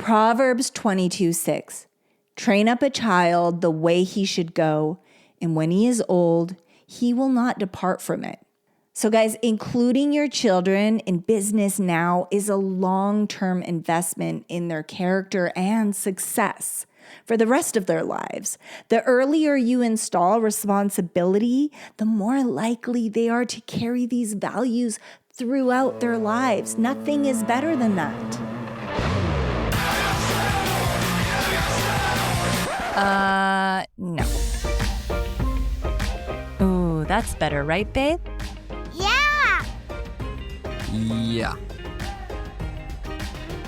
Proverbs 22:6. Train up a child the way he should go, and when he is old, he will not depart from it. So guys, including your children in business now is a long-term investment in their character and success for the rest of their lives. The earlier you install responsibility, the more likely they are to carry these values throughout their lives. Nothing is better than that. No. Ooh, that's better, right, babe? Yeah.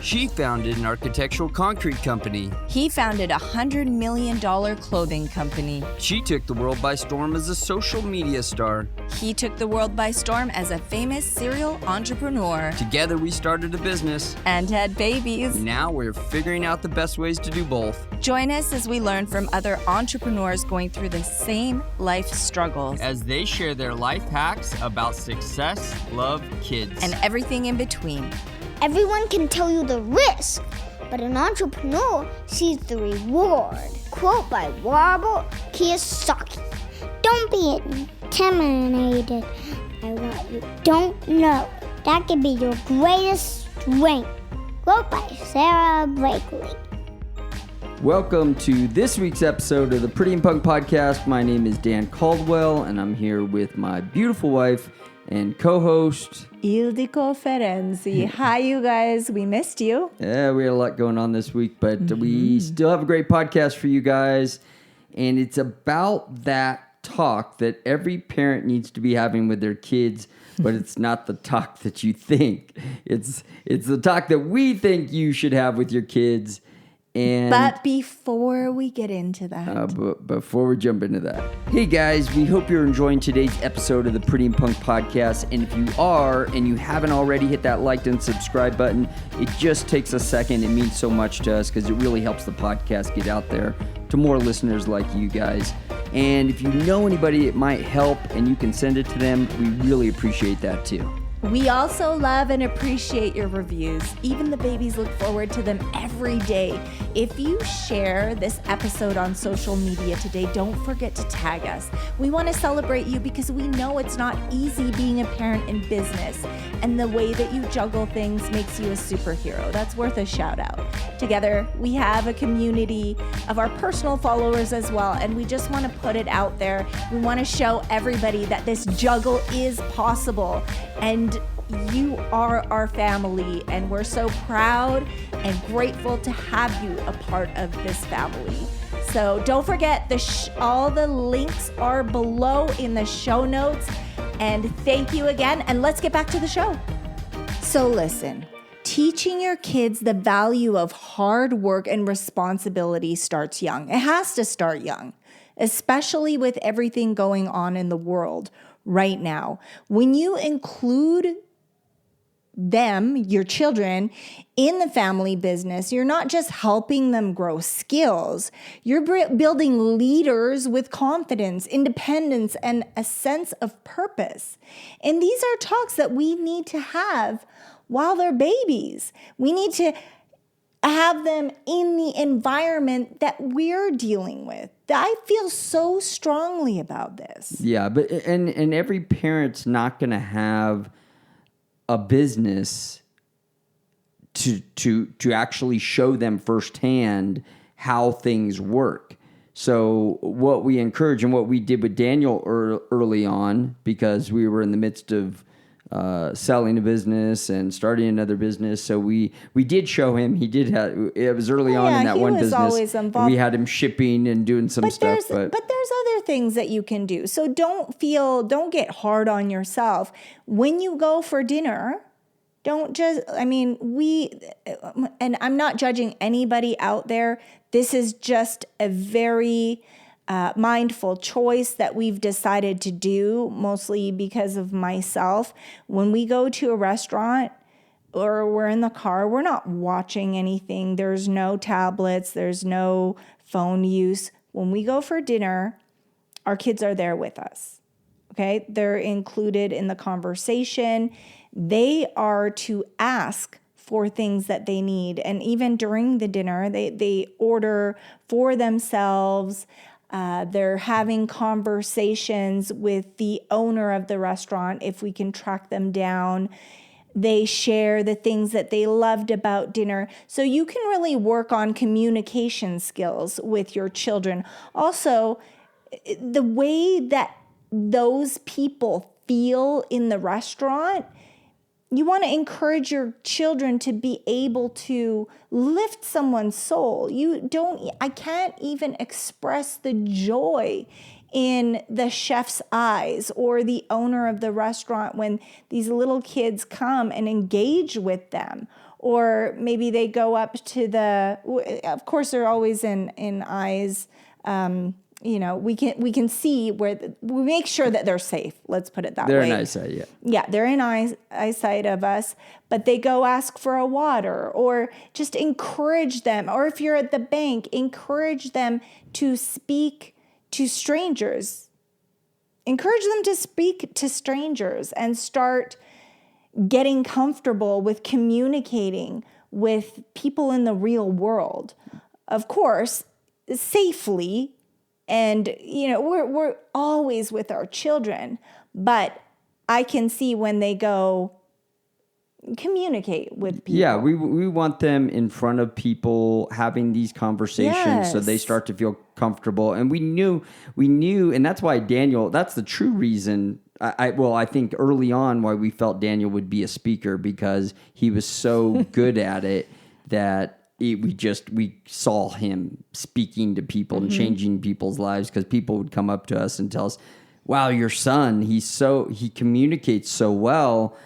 She founded an architectural concrete company. He founded a $100 million clothing company. She took the world by storm as a social media star. He took the world by storm as a famous serial entrepreneur. Together we started a business. And had babies. Now we're figuring out the best ways to do both. Join us as we learn from other entrepreneurs going through the same life struggles. As they share their life hacks about success, love, kids, and everything in between. Everyone can tell you the risk, but an entrepreneur sees the reward. Quote by Robert Kiyosaki. Don't be intimidated by what you don't know. That can be your greatest strength. Quote by Sarah Blakely. Welcome to this week's episode of the Pretty and Punk Podcast. My name is Dan Caldwell, and I'm here with my beautiful wife and co-host Ildiko Ferenczi. Hi, you guys. We missed you. Yeah, we had a lot going on this week, but we still have a great podcast for you guys. And it's about that talk that every parent needs to be having with their kids, but it's not the talk that you think. It's the talk that we think you should have with your kids. But before we get into that. Before we jump into that. Hey guys, we hope you're enjoying today's episode of the Pretty and Punk Podcast. And if you are, and you haven't already, hit that like and subscribe button. It just takes a second. It means so much to us because it really helps the podcast get out there to more listeners like you guys. And if you know anybody it might help and you can send it to them, we really appreciate that too. We also love and appreciate your reviews. Even the babies look forward to them every day. If you share this episode on social media today, don't forget to tag us. We want to celebrate you because we know it's not easy being a parent in business, and the way that you juggle things makes you a superhero. That's worth a shout out. Together, we have a community of our personal followers as well, and we just want to put it out there. We want to show everybody that this juggle is possible, and you are our family, and we're so proud and grateful to have you a part of this family. So don't forget, all the links are below in the show notes. And thank you again, and let's get back to the show. So listen, teaching your kids the value of hard work and responsibility starts young. It has to start young, especially with everything going on in the world right now. When you include them, your children, in the family business, you're not just helping them grow skills, you're building leaders with confidence, independence, and a sense of purpose. And these are talks that we need to have while they're babies. We need to have them in the environment that we're dealing with. I feel so strongly about this. Yeah, but and every parent's not going to have a business to actually show them firsthand how things work. So what we encourage and what we did with Daniel early on, because we were in the midst of selling a business and starting another business. So we did show him. He did have. It was early on in that one business. Always involved. We had him shipping and doing some stuff. But there's other things that you can do. So don't get hard on yourself when you go for dinner. Don't just. And I'm not judging anybody out there. This is just a very mindful choice that we've decided to do, mostly because of myself. When we go to a restaurant or we're in the car, we're not watching anything. There's no tablets. There's no phone use. When we go for dinner, our kids are there with us. Okay? They're included in the conversation. They are to ask for things that they need. And even during the dinner, they order for themselves. They're having conversations with the owner of the restaurant, if we can track them down. They share the things that they loved about dinner. So you can really work on communication skills with your children. Also, the way that those people feel in the restaurant, you want to encourage your children to be able to lift someone's soul. I can't even express the joy in the chef's eyes or the owner of the restaurant when these little kids come and engage with them. Or maybe they go up to of course they're always in eyes, we can see where we make sure that they're safe. Let's put it that way. They're in eyesight, yeah. Yeah, they're in eyesight of us, but they go ask for a water, or just encourage them. Or if you're at the bank, encourage them to speak to strangers. Encourage them to speak to strangers and start getting comfortable with communicating with people in the real world. Of course, safely. And, we're always with our children, but I can see when they go communicate with people. Yeah, we want them in front of people having these conversations so they start to feel comfortable. And we knew, and that's why Daniel, that's the true reason. I think early on why we felt Daniel would be a speaker, because he was so good at it that we saw him speaking to people and changing people's lives, because people would come up to us and tell us, wow, your son, he communicates so well.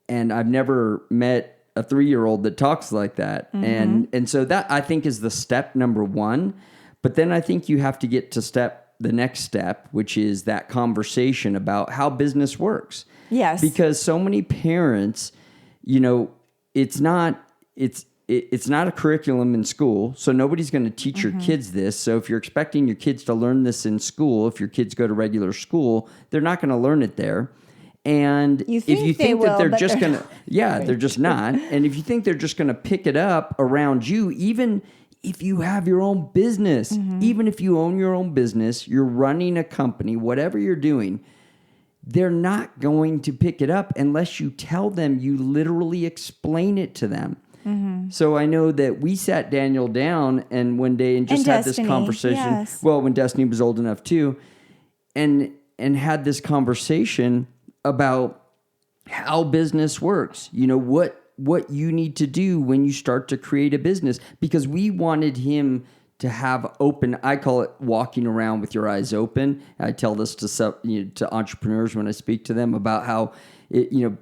And I've never met a 3-year-old that talks like that. And so that, I think, is the step number one. But then I think you have to get to the next step, which is that conversation about how business works. Yes. Because so many parents, it's not a curriculum in school, so nobody's going to teach your kids this. So if you're expecting your kids to learn this in school, if your kids go to regular school, they're not going to learn it there. And if you think that they're just going to, they're just not. And if you think they're just going to pick it up around you, even if you have your own business, even if you own your own business, you're running a company, whatever you're doing, they're not going to pick it up unless you tell them, you literally explain it to them. So I know that we sat Daniel down and one day and had this conversation. Yes. Well, when Destiny was old enough too, and had this conversation about how business works. What you need to do when you start to create a business, because we wanted him to have open. I call it walking around with your eyes open. I tell this to entrepreneurs when I speak to them about how.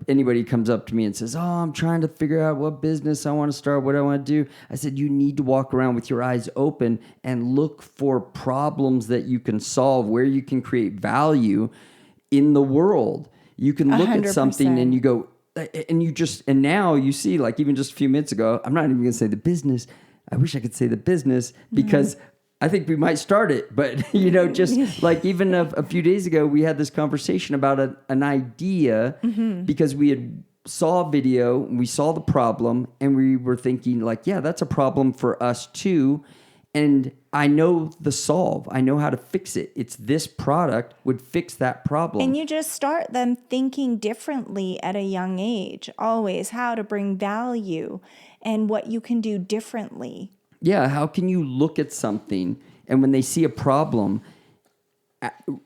Anybody comes up to me and says, I'm trying to figure out what business I want to start, what I want to do. I said, you need to walk around with your eyes open and look for problems that you can solve, where you can create value in the world. You can look 100%. At something and you go, and now you see, like even just a few minutes ago, I'm not even going to say the business. I wish I could say the business because I think we might start it, but just like even a few days ago, we had this conversation about an idea because we had saw a video, we saw the problem, and we were thinking like, that's a problem for us too. And I know the solve. I know how to fix it. It's this product would fix that problem. And you just start them thinking differently at a young age, always how to bring value and what you can do differently. Yeah, how can you look at something and when they see a problem,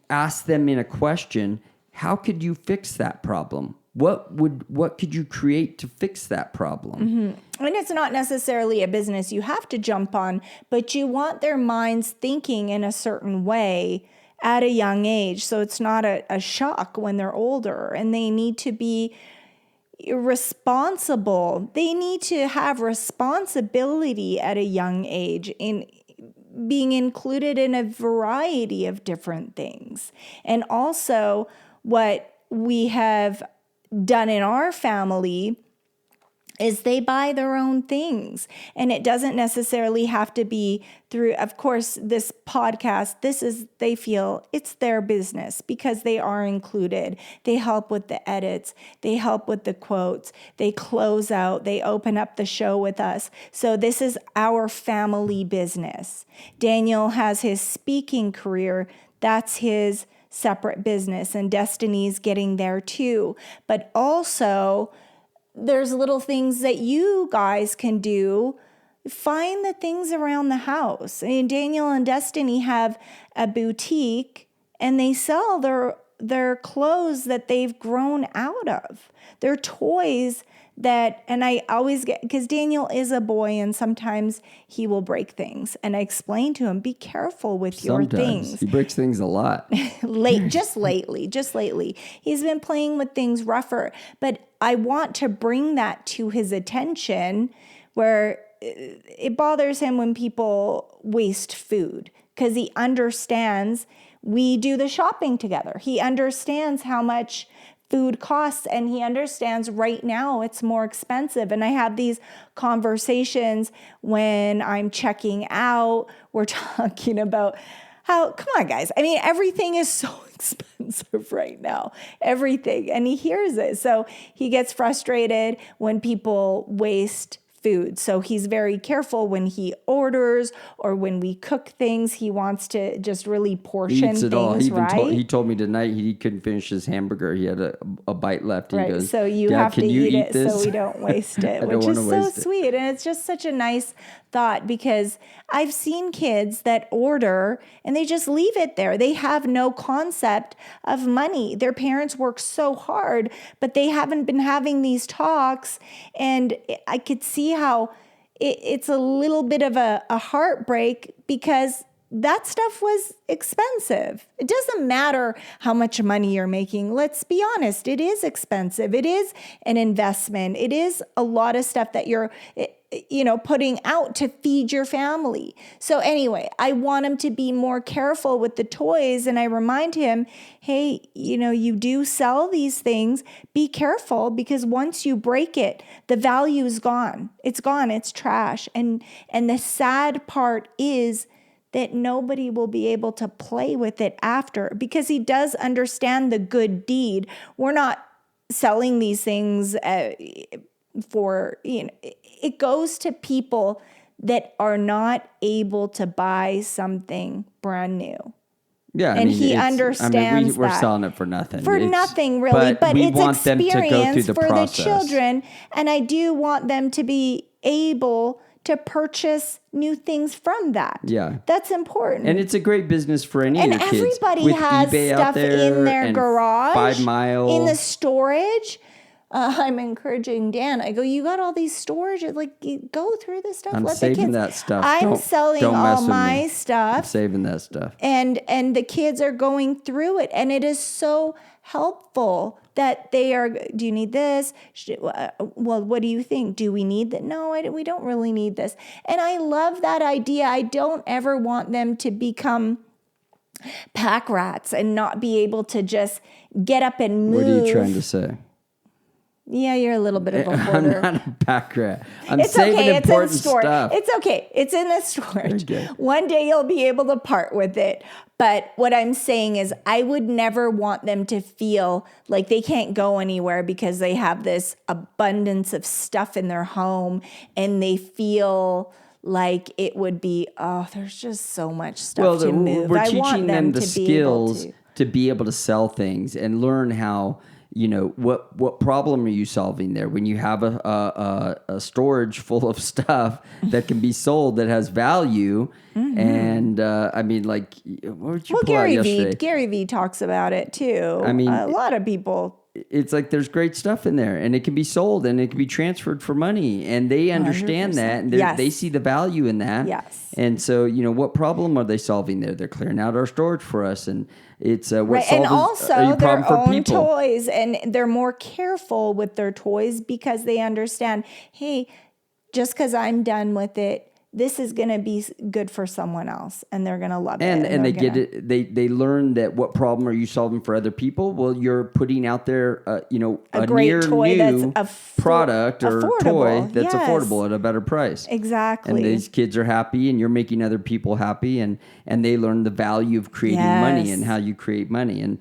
ask them in a question, how could you fix that problem? What could you create to fix that problem? And it's not necessarily a business you have to jump on, but you want their minds thinking in a certain way at a young age, so it's not a shock when they're older, and they need to be responsible. They need to have responsibility at a young age in being included in a variety of different things. And also what we have done in our family is they buy their own things. And it doesn't necessarily have to be through, of course, this podcast, they feel it's their business because they are included. They help with the edits. They help with the quotes. They close out. They open up the show with us. So this is our family business. Daniel has his speaking career. That's his separate business. And Destiny's getting there too. But also, there's little things that you guys can do. Find the things around the house. I mean, Daniel and Destiny have a boutique and they sell their clothes that they've grown out of. Their toys that, and I always get, because Daniel is a boy and sometimes he will break things. And I explain to him, be careful with your things. He breaks things a lot. Just lately. He's been playing with things rougher. But I want to bring that to his attention where it bothers him when people waste food because he understands we do the shopping together. He understands how much food costs and he understands right now it's more expensive. And I have these conversations when I'm checking out. We're talking about how, come on guys. I mean, everything is so expensive right now, everything. And he hears it. So he gets frustrated when people waste food. So he's very careful when he orders or when we cook things. He wants to just really portion things, all. Right? He told me tonight he couldn't finish his hamburger. He had a bite left. Right. He goes, so you Dad, have to eat it this? so we don't waste it, I which don't is wanna so waste it. sweet. And it's just such a nice thought because I've seen kids that order and they just leave it there. They have no concept of money. Their parents work so hard, but they haven't been having these talks. And I could see how it's a little bit of a heartbreak because that stuff was expensive. It doesn't matter how much money you're making. Let's be honest. It is expensive. It is an investment. It is a lot of stuff that you're, putting out to feed your family. So anyway, I want him to be more careful with the toys. And I remind him, hey, you do sell these things. Be careful because once you break it, the value is gone. It's gone. It's trash. And the sad part is that nobody will be able to play with it after because he does understand the good deed. We're not selling these things it goes to people that are not able to buy something brand new. Yeah, and he understands we're that. selling it for nothing. For nothing, really. But we it's want them to go through experience the for process. the children. And I do want them to be able to purchase new things from that. Yeah. That's important. And it's a great business for any of your kids. And everybody With has eBay stuff out there in their and garage. 5 Mile. In the storage. I'm encouraging Dan. I go, you got all these storage. Go through this stuff. I'm Let saving the kids. that stuff. I'm selling don't mess all with my me. stuff. I'm saving that stuff. And the kids are going through it. And it is so helpful that they are, do you need this? Well, what do you think? Do we need that? No, we don't really need this. And I love that idea. I don't ever want them to become pack rats and not be able to just get up and move. What are you trying to say? Yeah, you're a little bit of a hoarder. I'm not a pack rat. It's saving okay. It's in important storage. stuff. It's okay. It's in the storage. Okay. One day you'll be able to part with it. But what I'm saying is I would never want them to feel like they can't go anywhere because they have this abundance of stuff in their home and they feel like it would be, there's just so much stuff to move. We're I want teaching them the to be able skills to be able to sell things and learn how, what problem are you solving there when you have a storage full of stuff that can be sold that has value. Mm-hmm. And what would you pull out yesterday? Gary V talks about it too. A lot of people. It's like there's great stuff in there and it can be sold and it can be transferred for money and they understand 100%. That and they see the value in that. Yes. And so, what problem are they solving there? They're clearing out our storage for us and it's what right. And also their own people. Toys and they're more careful with their toys because they understand, hey, just because I'm done with it this is going to be good for someone else, and they're going to love it. And they get it. They learn that what problem are you solving for other people? Well, you're putting out there, a great near toy new that's product or toy that's Yes. affordable at a better price. Exactly. And these kids are happy, and you're making other people happy, and they learn the value of creating money and how you create money. And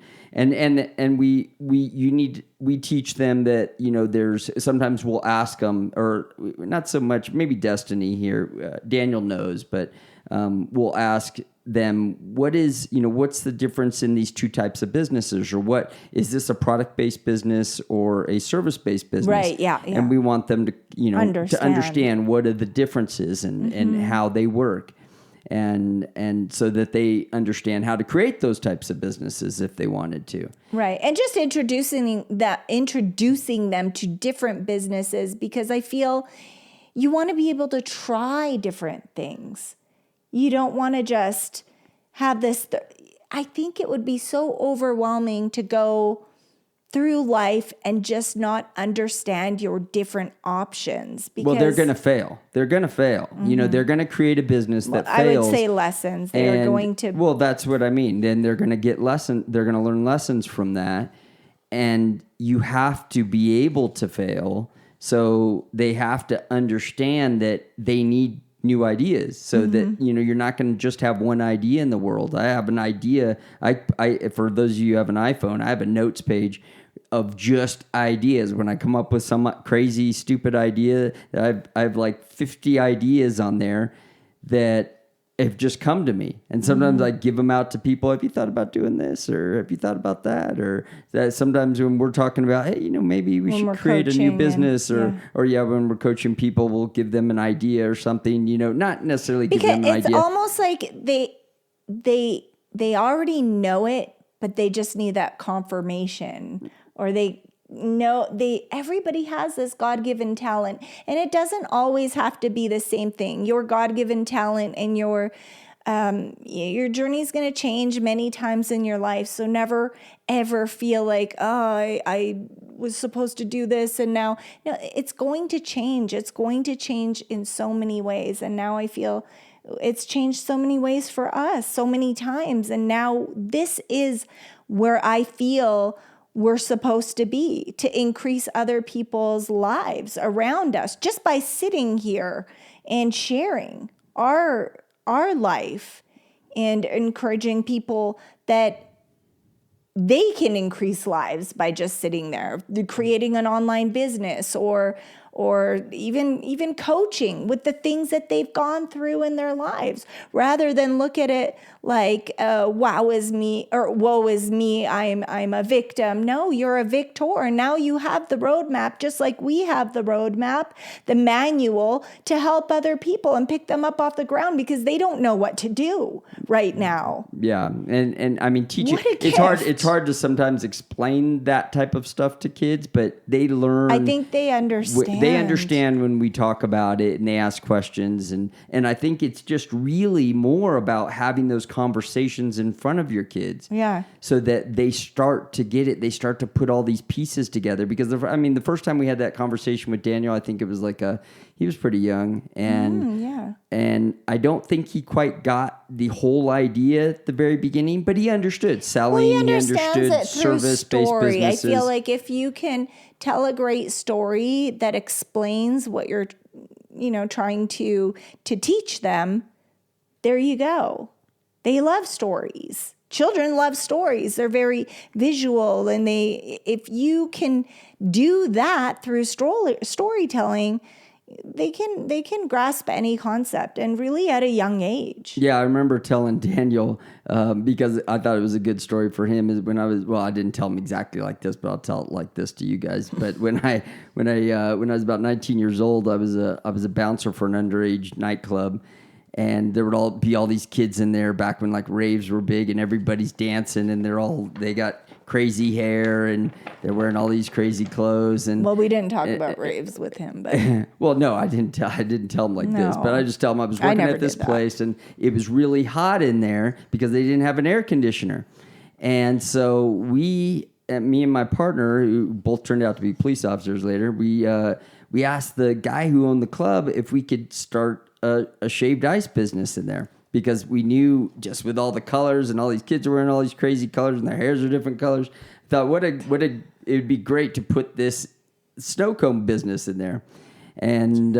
we teach them that, there's sometimes we'll ask them, or not so much, maybe Destiny here, Daniel knows, but we'll ask them, what's the difference in these two types of businesses, or what is this, a product-based business or a service-based business? Right. Yeah. And we want them to, to understand what are the differences and how they work. And so that they understand how to create those types of businesses if they wanted to. Right. And just introducing them to different businesses, because I feel you want to be able to try different things. You don't want to just have this. I think it would be so overwhelming to go through life and just not understand your different options. Because, they're going to fail. They're going to fail. They're going to create a business that fails. I would say lessons. They're going to. Well, that's what I mean. Then they're going to get They're going to learn lessons from that. And you have to be able to fail. So they have to understand that they need new ideas, so that you're not going to just have one idea in the world. I have an idea. I for those of you who have an iPhone, I have a notes page of just ideas. When I come up with some crazy, stupid idea, I have like 50 ideas on there that have just come to me. And sometimes I give them out to people. Have you thought about doing this? Or have you thought about that? Or that sometimes when we're talking about, hey, maybe we should create a new business, or when we're coaching people, we'll give them an idea or something, not necessarily give them an idea. Because it's almost like they already know it, but they just need that confirmation, or everybody has this God-given talent, and it doesn't always have to be the same thing. Your God-given talent and your journey is going to change many times in your life. So never ever feel like, I was supposed to do this, and now no, it's going to change. It's going to change in so many ways. And now I feel it's changed so many ways for us, so many times. And now this is where I feel we're supposed to be, to increase other people's lives around us, just by sitting here and sharing our life and encouraging people that they can increase lives by just sitting there, creating an online business, or even coaching with the things that they've gone through in their lives, rather than look at it like, wow is me, or woe is me, I'm a victim. No, you're a victor. And now you have the roadmap, just like we have the roadmap, the manual to help other people and pick them up off the ground, because they don't know what to do right now. Yeah. And I mean, teaching, it's hard to sometimes explain that type of stuff to kids, but they learn. I think they understand. They understand when we talk about it and they ask questions. And I think it's just really more about having those conversations in front of your kids. Yeah. So that they start to get it. They start to put all these pieces together. Because, the first time we had that conversation with Daniel, I think it was he was pretty young. And I don't think he quite got the whole idea at the very beginning, but he understood selling. He understood service-based businesses. I feel like if you can tell a great story that explains what you're, trying to teach them, there you go. They love stories. Children love stories. They're very visual, and if you can do that through storytelling, they can grasp any concept, and really at a young age. Yeah, I remember telling Daniel, because I thought it was a good story for him, is when I didn't tell him exactly like this, but I'll tell it like this to you guys. But when I was about 19 years old, I was a bouncer for an underage nightclub. And there would be all these kids in there back when raves were big, and everybody's dancing, and they got crazy hair, and they're wearing all these crazy clothes. And we didn't talk about raves with him, but well, no, I didn't tell him like this, but I just tell him I was working at this place, and it was really hot in there because they didn't have an air conditioner, and so me and my partner, who both turned out to be police officers later, we asked the guy who owned the club if we could start a shaved ice business in there because we knew just with all the colors and all these kids are wearing all these crazy colors and their hairs are different colors. I thought it would be great to put this snow cone business in there, and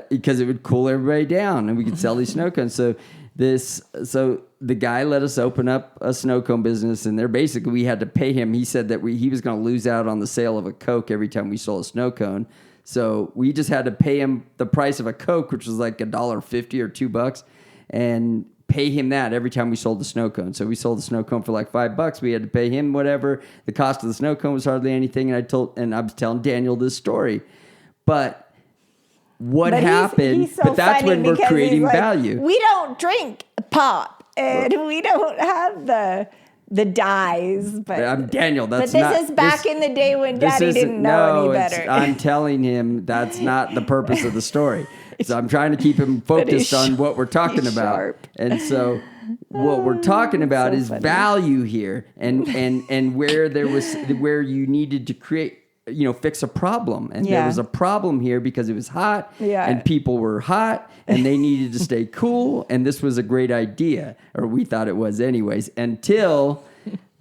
because it would cool everybody down and we could sell these snow cones. So the guy let us open up a snow cone business in there. Basically, we had to pay him. He said that he was going to lose out on the sale of a Coke every time we sold a snow cone. So we just had to pay him the price of a Coke, which was like $1.50 or $2, and pay him that every time we sold the snow cone. So we sold the snow cone for like $5. We had to pay him whatever. The cost of the snow cone was hardly anything. And I was telling Daniel this story, but what happened? He's so but that's funny when we're because creating he's like, value. We don't drink pop, and we don't have the dyes. But I'm Daniel. That's but this not, is back in the day when Daddy didn't know any better. I'm telling him that's not the purpose of the story. So I'm trying to keep him focused on what we're talking about. Sharp. And so what we're talking about is funny. value here, and where you needed to create, fix a problem. And there was a problem here because it was hot and people were hot and they needed to stay cool. And this was a great idea, or we thought it was anyways, until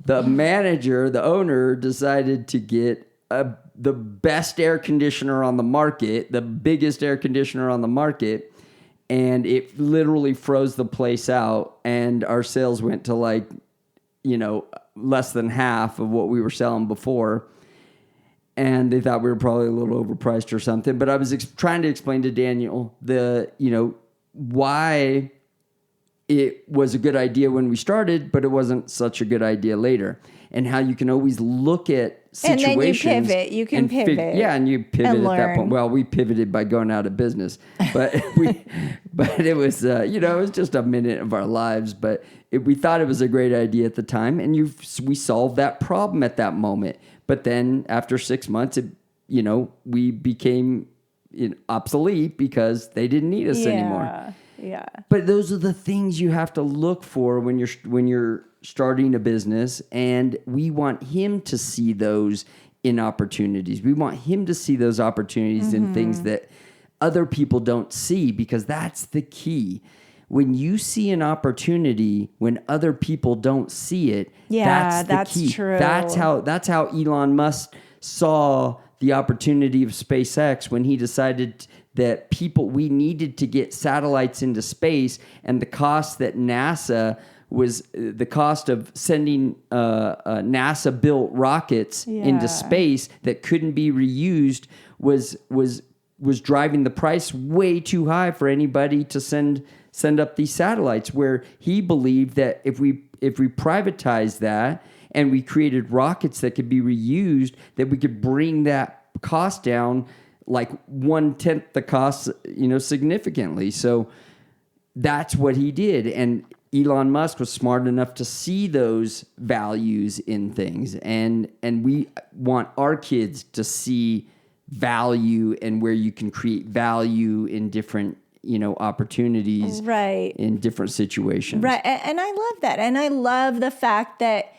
the manager, the owner, decided to get the best air conditioner on the market, the biggest air conditioner on the market. And it literally froze the place out. And our sales went to less than half of what we were selling before. And they thought we were probably a little overpriced or something. But I was trying to explain to Daniel why it was a good idea when we started, but it wasn't such a good idea later. And how you can always look at situations. And then you pivot. You can pivot. And you pivot and at that point. Well, we pivoted by going out of business. But it was, it was just a minute of our lives. But we thought it was a great idea at the time. And we solved that problem at that moment. But then after 6 months, we became obsolete because they didn't need us anymore. Yeah. But those are the things you have to look for when you're starting a business, and we want him to see those in opportunities. We want him to see those opportunities in things that other people don't see, because that's the key. When you see an opportunity when other people don't see it, that's the key. True. That's how Elon Musk saw the opportunity of SpaceX when he decided that we needed to get satellites into space, and the cost that NASA was the cost of sending NASA-built rockets into space that couldn't be reused was driving the price way too high for anybody to send up these satellites. Where he believed that if we privatized that and we created rockets that could be reused, that we could bring that cost down like 1/10 the cost, significantly. So that's what he did. And Elon Musk was smart enough to see those values in things. And we want our kids to see value and where you can create value in different, opportunities, right, in different situations. Right. And I love that. And I love the fact that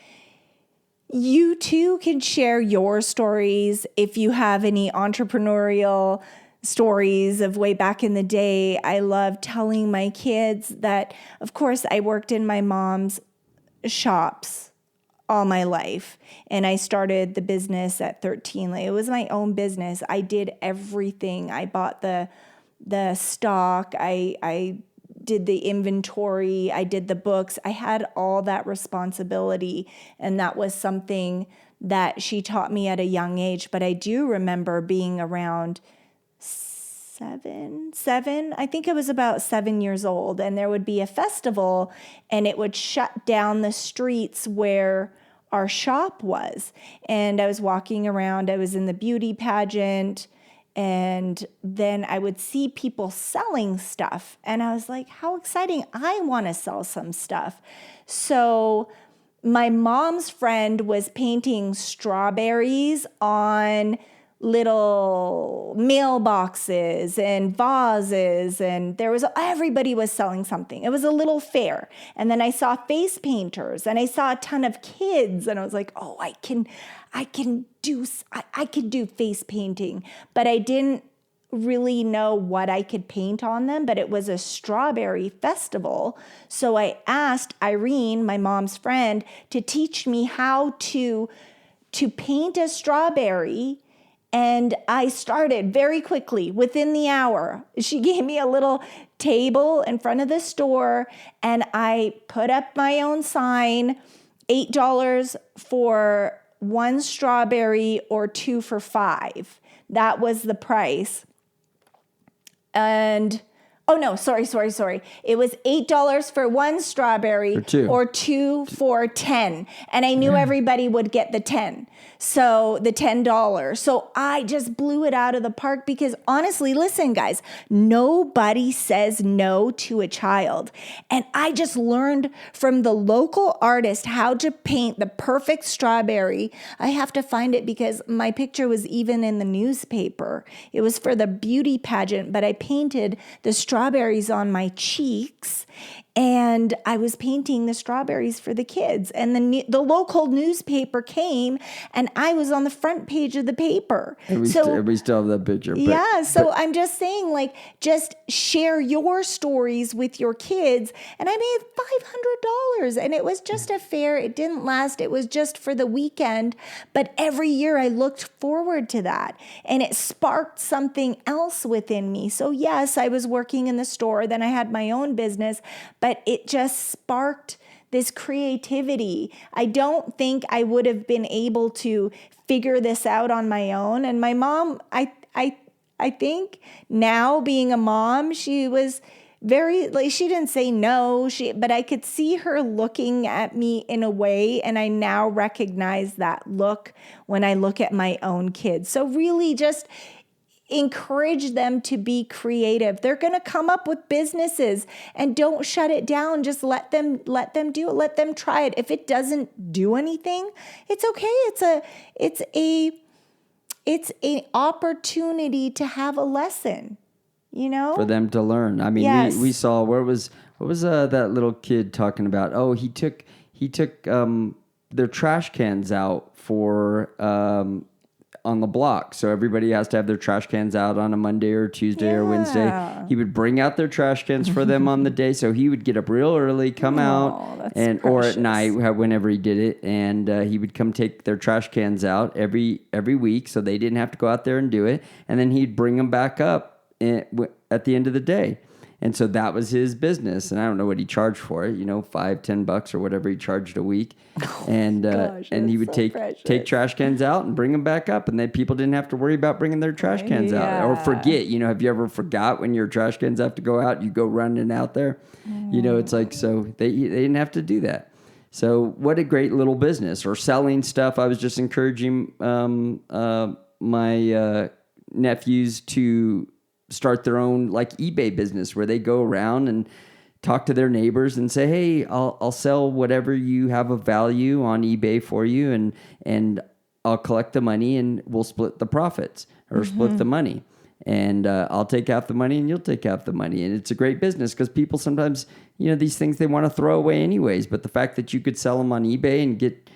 you too can share your stories. If you have any entrepreneurial stories of way back in the day, I love telling my kids that, of course, I worked in my mom's shops all my life. And I started the business at 13. It was my own business. I did everything. I bought the stock. I did the inventory. I did the books. I had all that responsibility. And that was something that she taught me at a young age. But I do remember being around seven. I think I was about 7 years old. And there would be a festival and it would shut down the streets where our shop was. And I was walking around. I was in the beauty pageant. And then I would see people selling stuff. And I was like, how exciting. I want to sell some stuff. So my mom's friend was painting strawberries on little mailboxes and vases. And everybody was selling something. It was a little fair. And then I saw face painters and I saw a ton of kids. And I was like, oh, I can do face painting, but I didn't really know what I could paint on them, but it was a strawberry festival. So I asked Irene, my mom's friend, to teach me how to paint a strawberry. And I started very quickly, within the hour. She gave me a little table in front of the store, and I put up my own sign, $8 for 1 strawberry or 2 for $5. That was the price. And sorry. It was $8 for 1 strawberry or 2 for 10. And I knew everybody would get the 10. So the $10. So I just blew it out of the park because honestly, listen, guys, nobody says no to a child. And I just learned from the local artist how to paint the perfect strawberry. I have to find it because my picture was even in the newspaper. It was for the beauty pageant, but I painted the strawberries on my cheeks, and I was painting the strawberries for the kids. And the local newspaper came, and I was on the front page of the paper. And we still have that picture. I'm just saying, like, just share your stories with your kids. And I made $500, and it was just a fair. It didn't last. It was just for the weekend. But every year I looked forward to that, and it sparked something else within me. So yes, I was working in the store. Then I had my own business, but it just sparked this creativity. I don't think I would have been able to figure this out on my own. And my mom, I think now being a mom, she was very, like, she didn't say no, but I could see her looking at me in a way, and I now recognize that look when I look at my own kids. So really just encourage them to be creative. They're going to come up with businesses, and don't shut it down. Just let them do it. Let them try it. If it doesn't do anything, it's okay. It's an opportunity to have a lesson, for them to learn. I mean, yes. we saw what was that little kid talking about? Oh, he took their trash cans out for on the block. So everybody has to have their trash cans out on a Monday or Tuesday or Wednesday. He would bring out their trash cans for them on the day. So he would get up real early, come out, or at night, whenever he did it. And he would come take their trash cans out every week. So they didn't have to go out there and do it. And then he'd bring them back up at the end of the day. And so that was his business. And I don't know what he charged for it, $5-10 or whatever he charged a week. And he would take trash cans out and bring them back up. And then people didn't have to worry about bringing their trash cans out or forget. Have you ever forgot when your trash cans have to go out, you go running out there? It's like, so they didn't have to do that. So what a great little business. Or selling stuff. I was just encouraging my nephews to start their own eBay business where they go around and talk to their neighbors and say, hey, I'll sell whatever you have of value on eBay for you, and I'll collect the money and we'll split the profits or split the money. And I'll take half the money and you'll take half the money. And it's a great business because people sometimes, these things they want to throw away anyways. But the fact that you could sell them on eBay and get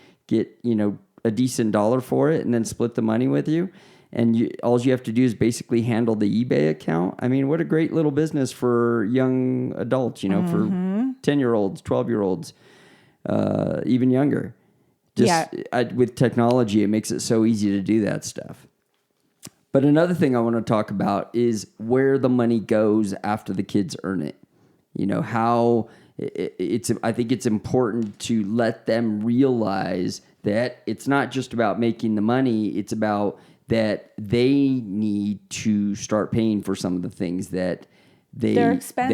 a decent dollar for it and then split the money with you, and all you have to do is basically handle the eBay account. I mean, what a great little business for young adults, for 10-year-olds, 12-year-olds, even younger. With technology, it makes it so easy to do that stuff. But another thing I want to talk about is where the money goes after the kids earn it. How I think it's important to let them realize that it's not just about making the money, it's about that they need to start paying for some of the things that they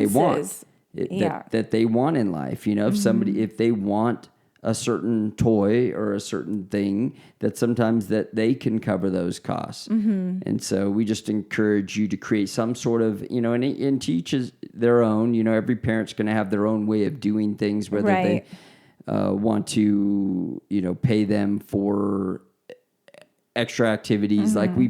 want, that they want in life. If they want a certain toy or a certain thing, that sometimes that they can cover those costs. And so we just encourage you to create some sort of, and teach is their own. Every parent's going to have their own way of doing things, whether they want to, pay them for extra activities. Like we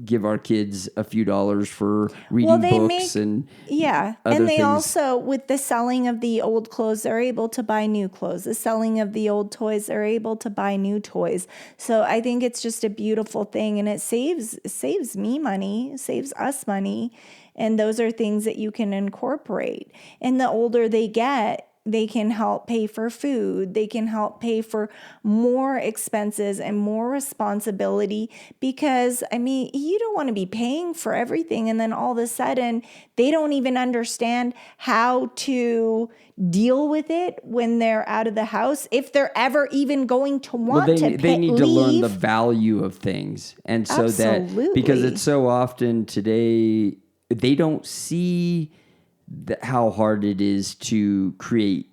give our kids a few dollars for reading books and yeah. other And they things. also, with the selling of the old clothes, they're able to buy new clothes. The selling of the old toys, they're able to buy new toys. So I think it's just a beautiful thing, and it saves me money, saves us money. And those are things that you can incorporate. And the older they get, they can help pay for food. They can help pay for more expenses and more responsibility because, I mean, you don't want to be paying for everything. And then all of a sudden, they don't even understand how to deal with it when they're out of the house, if they're ever even going to want to pay, they need to learn the value of things. And so Absolutely. that, because it's so often today, they don't see how hard it is to create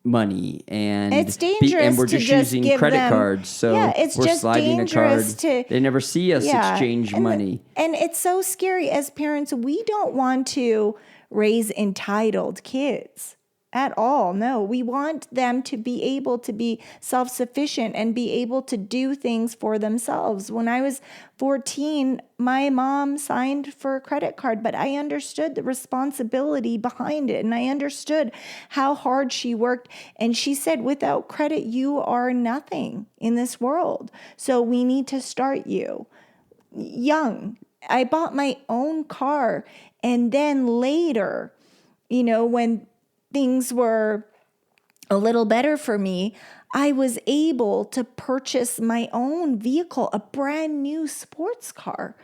money, and it's dangerous and we're to just just using give credit them, cards. So yeah, it's we're just sliding a card. dangerous to, they never see us yeah, exchange money. And it's so scary as parents. We don't want to raise entitled kids at all. No, we want them to be able to be self-sufficient and be able to do things for themselves. When I was 14, my mom signed for a credit card, but I understood the responsibility behind it. And I understood how hard she worked. And she said, without credit, you are nothing in this world. So we need to start you young. I bought my own car. And then later, when things were a little better for me, I was able to purchase my own vehicle, a brand new sports car.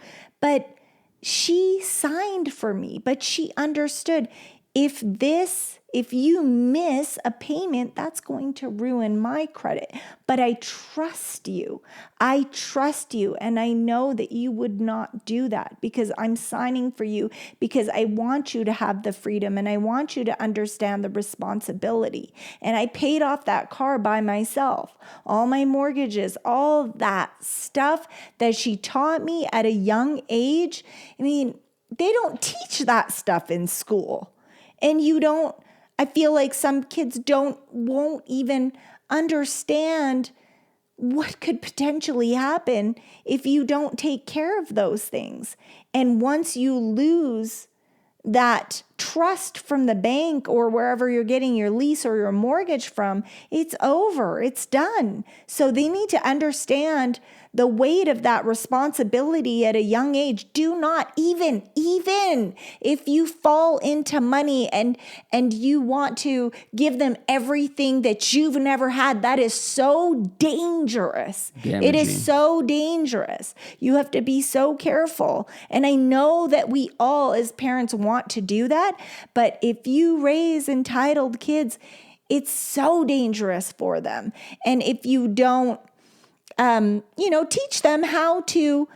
But she signed for me, but she understood if you miss a payment, that's going to ruin my credit. But I trust you. And I know that you would not do that because I'm signing for you because I want you to have the freedom and I want you to understand the responsibility. And I paid off that car by myself. All my mortgages, all that stuff that she taught me at a young age. I mean, they don't teach that stuff in school. And I feel like some kids won't even understand what could potentially happen if you don't take care of those things. And once you lose that trust from the bank or wherever you're getting your lease or your mortgage from, it's over, it's done. So they need to understand the weight of that responsibility at a young age. Do not even if you fall into money and you want to give them everything that you've never had, that is so dangerous. Damaging. It is so dangerous. You have to be so careful. And I know that we all as parents want to do that, but if you raise entitled kids, it's so dangerous for them. And if you don't teach them how to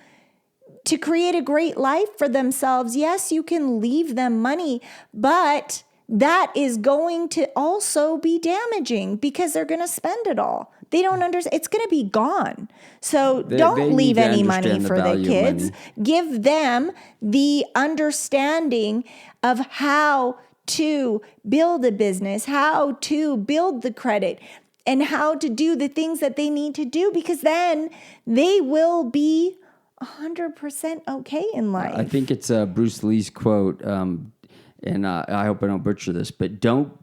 create a great life for themselves. Yes, you can leave them money, but that is going to also be damaging because they're going to spend it all. They don't understand. It's going to be gone. So don't leave any money for the kids. Give them the understanding of how to build a business, how to build the credit, and how to do the things that they need to do, because then they will be 100% okay in life. I think it's Bruce Lee's quote, and I hope I don't butcher this, but don't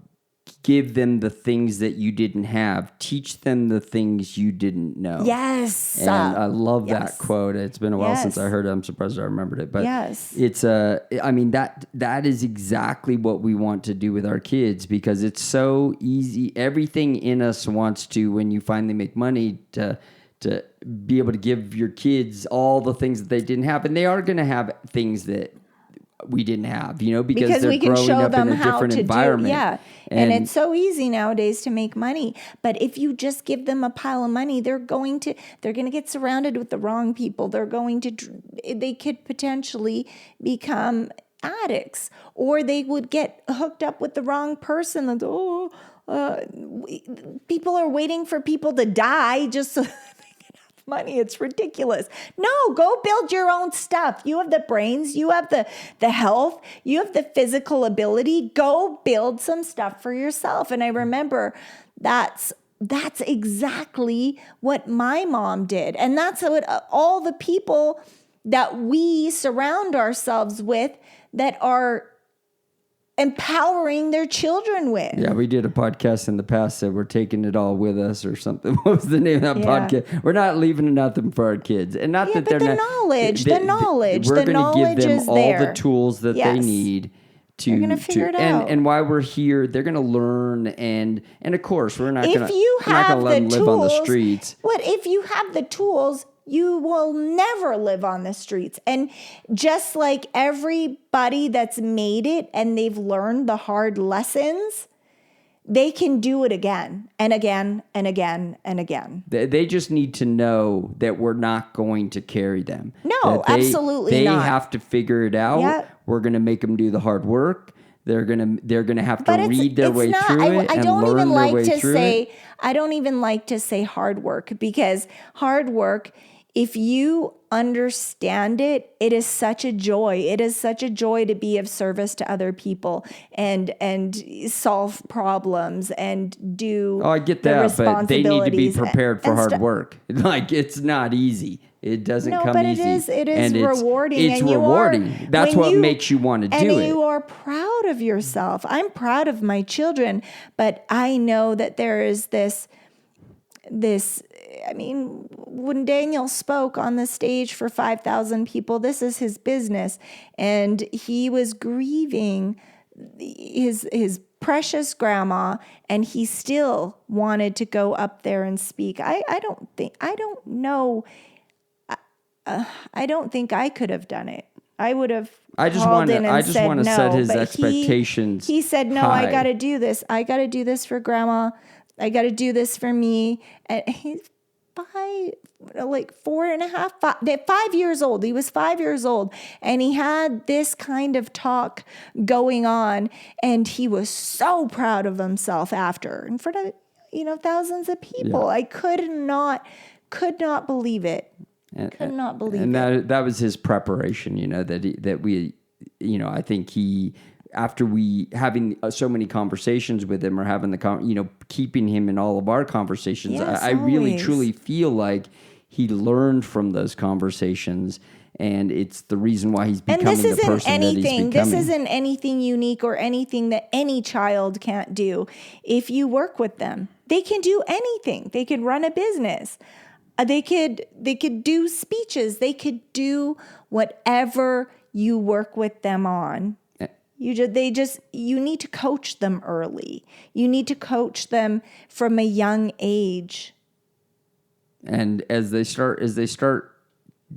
give them the things that you didn't have. Teach them the things you didn't know. Yes. And I love yes. that quote. It's been a while Yes. since I heard it. I'm surprised I remembered it. But Yes. it's that is exactly what we want to do with our kids, because it's so easy. Everything in us wants to, when you finally make money, to be able to give your kids all the things that they didn't have. And they are going to have things that we didn't have, because they're we can growing show up them in a how different to environment. do, yeah. And it's so easy nowadays to make money. But if you just give them a pile of money, they're going to get surrounded with the wrong people. They could potentially become addicts, or they would get hooked up with the wrong person. People are waiting for people to die just so money. It's ridiculous. No, go build your own stuff. You have the brains, you have the health, you have the physical ability. Go build some stuff for yourself. And I remember that's exactly what my mom did. And that's what all the people that we surround ourselves with that are empowering their children with. Yeah, we did a podcast in the past that we're taking it all with us or something. What was the name of that podcast? We're not leaving nothing for our kids. And not that they're the knowledge. We're going to give them all there. the tools that they need to. They're going to figure it out. And while we're here, they're going to learn. And of course, we're not going to have let them live on the streets. What if you have the tools? You will never live on the streets. And just like everybody that's made it and they've learned the hard lessons, they can do it again and again and again and again. They just need to know that we're not going to carry them. No, absolutely not. They have to figure it out. Yeah. We're going to make them do the hard work. They're gonna have to read their way through it and learn their way through it. I don't even like to say hard work, because hard work, if you understand it, it is such a joy. It is such a joy to be of service to other people and solve problems and do. Oh, I get that, but they need to be prepared for hard work. Like, it's not easy. It doesn't come easy. It is rewarding. It's rewarding. That's what makes you want to do it. And you are proud of yourself. I'm proud of my children, but I know that there is this, I mean, when Daniel spoke on the stage for 5,000 people, this is his business. And he was grieving his precious grandma, and he still wanted to go up there and speak. I don't think I could have done it. I would have. I just want to set his expectations. He said, "No, high. I got to do this. I got to do this for grandma. I got to do this for me." And he's 5 years old. He was 5 years old, and he had this kind of talk going on, and he was so proud of himself after in front of thousands of people. Yeah. I could not believe it. Could not believe it. And that was his preparation, I think he, after we having so many conversations with him or having keeping him in all of our conversations, yes, I really truly feel like he learned from those conversations, and it's the reason why he's becoming the person that he's becoming. This isn't anything unique or anything that any child can't do. If you work with them, they can do anything. They can run a business. They could do speeches. They could do whatever you work with them on. You need to coach them early. You need to coach them from a young age. And as they start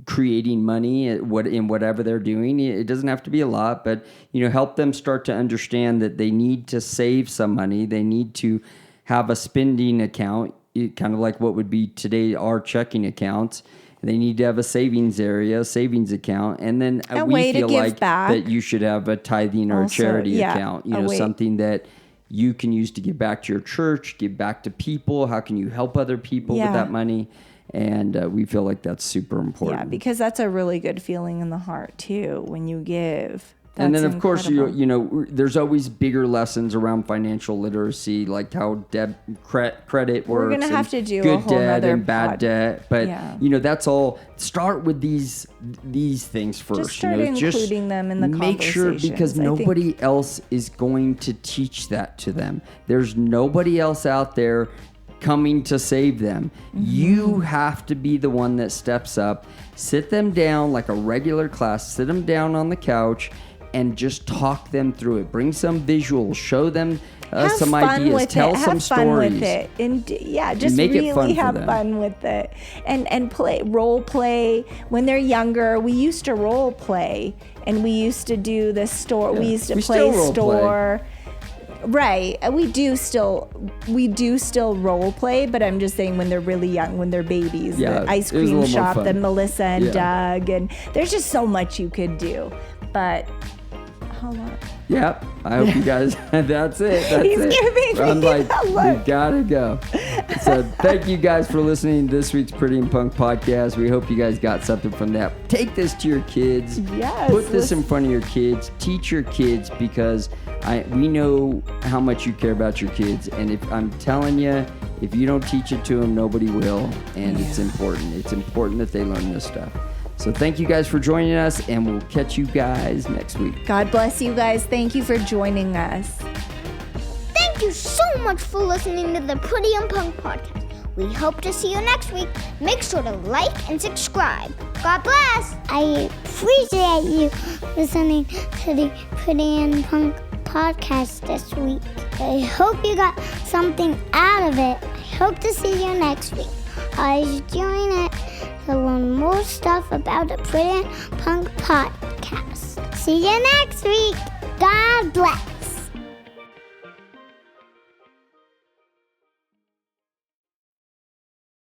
creating money in whatever they're doing, it doesn't have to be a lot, but help them start to understand that they need to save some money. They need to have a spending account. Kind of like what would be today our checking accounts. They need to have a savings account, and then we feel like that you should have a tithing or a charity account. Something that you can use to give back to your church, give back to people. How can you help other people with that money? And we feel like that's super important. Yeah, because that's a really good feeling in the heart too when you give. That's and then, of incredible. course, there's always bigger lessons around financial literacy, like how credit works. We're going to have to do good a whole debt other and bad debt. But, that's all. Start with these things first. Just start including them in the conversations. Make sure, because nobody else is going to teach that to them. There's nobody else out there coming to save them. Mm-hmm. You have to be the one that steps up. Sit them down like a regular class. Sit them down on the couch and just talk them through it. Bring some visuals. Show them some ideas. Tell some stories. Have fun with it. And just really have fun with it. And role play. When they're younger, we used to role play. And we used to do the store. Yeah. We used to play store. Right. We do still role play, but I'm just saying when they're really young, when they're babies, the ice cream shop, the Melissa and Doug, and there's just so much you could do. But hold on. Yep. I hope you guys, that's it. He's giving me I'm like, you gotta go. So thank you guys for listening to this week's Pretty and Punk podcast. We hope you guys got something from that. Take this to your kids. Yes. Put this in front of your kids. Teach your kids, because we know how much you care about your kids. And if I'm telling you, if you don't teach it to them, nobody will. And it's important. It's important that they learn this stuff. So thank you guys for joining us, and we'll catch you guys next week. God bless you guys. Thank you for joining us. Thank you so much for listening to the Pretty and Punk podcast. We hope to see you next week. Make sure to like and subscribe. God bless. I appreciate you listening to the Pretty and Punk podcast this week. I hope you got something out of it. I hope to see you next week. I should join it to learn more stuff about the Pretty and Punk podcast. See you next week. God bless.